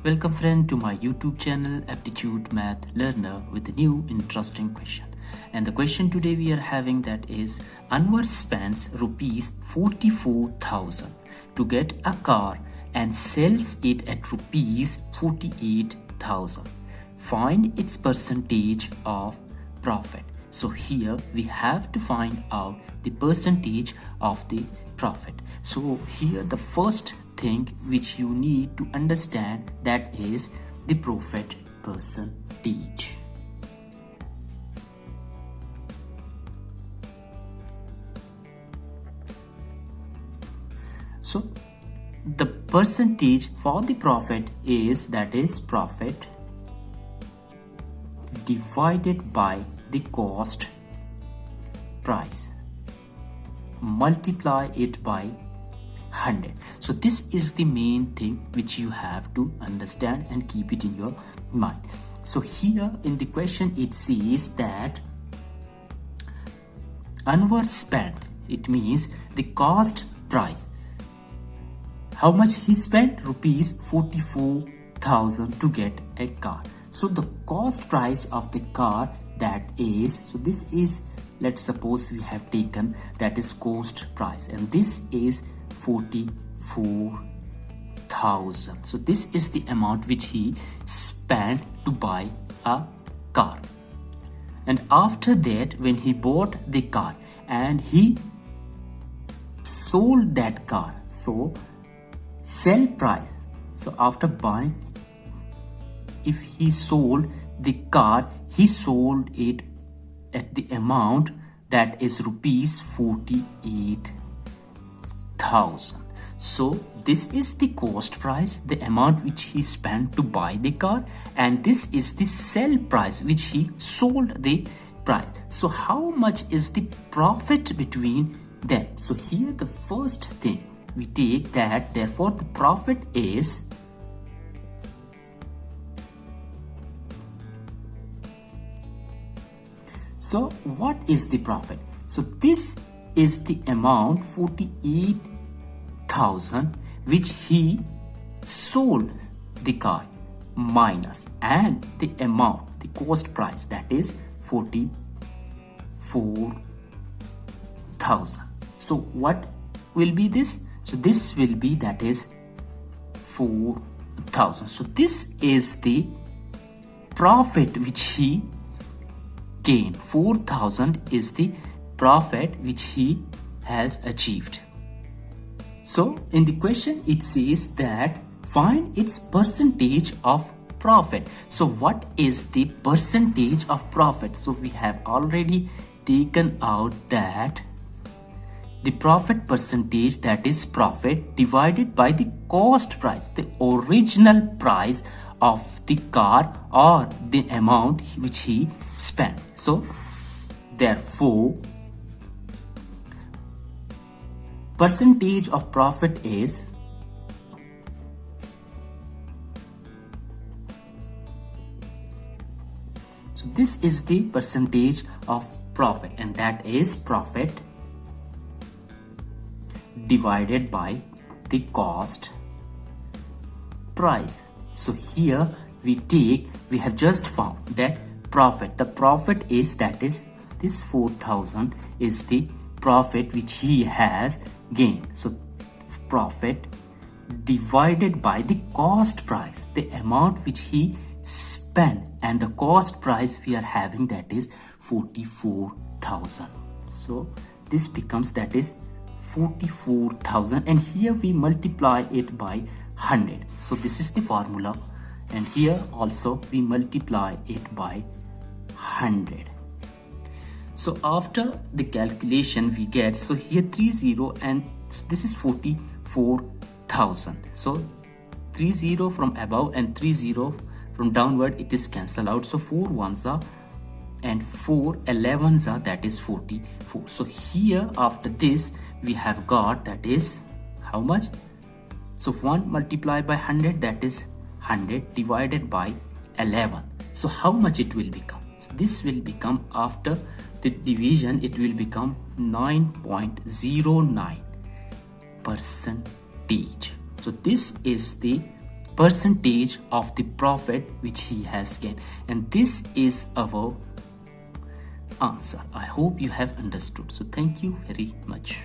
Welcome friend to my YouTube channel Aptitude Math Learner with a new interesting question. And the question today we are having that is Anwar spends rupees 44,000 to get a car and sells it at rupees 48,000. Find its percentage of profit. So here we have to find out the percentage of the profit. So here the first thing which you need to understand that is the profit percentage. So the percentage for the profit is profit divided by the cost price, multiply it by 100. So this is the main thing which you have to understand and keep it in your mind. So here in the question it says that Anwar spent, it means the cost price. How much he spent? Rupees 44,000 to get a car. So the cost price of the car, that is, so this is, let's suppose we have taken that is cost price, and this is 44,000. So this is the amount which he spent to buy a car. And after that, when he bought the car and he sold that car, so sell price, so after buying, if he sold the car, he sold it at the amount that is rupees 48,000. So this is the cost price, the amount which he spent to buy the car, and this is the sell price which he sold the price. So how much is the profit between them? So here the first thing we take that, therefore the profit is so what is the profit? So this is the amount 48,000 which he sold the car minus, and the amount, the cost price, that is 44,000. So what will be this? So this will be, that is 4,000. So this is the profit which he gained. 4,000 is the profit which he has achieved. So in the question it says that find its percentage of profit. So what is the percentage of profit? So we have already taken out that the profit percentage, that is profit divided by the cost price, the original price of the car or the amount which he spent. So therefore percentage of profit is so this is the percentage of profit, and that is profit divided by the cost price. So here we have just found that profit, the profit is, that is this 4,000 is the profit which he has gained. So profit divided by the cost price, the amount which he spent, and the cost price we are having, that is 44,000. So this becomes, that is 44,000, and here we multiply it by 100. So this is the formula, and here also we multiply it by 100. So after the calculation we get, so here 30, and so this is 44,000. So 30 from above and 30 from downward, it is cancelled out. So 4 ones are and 4 11s are, that is 44. So here after this we have got, that is how much? So 1 multiplied by 100, that is 100 divided by 11. So how much it will become? So this will become, after the division, it will become 9.09%. So this is the percentage of the profit which he has gained. And this is our answer. I hope you have understood. So thank you very much.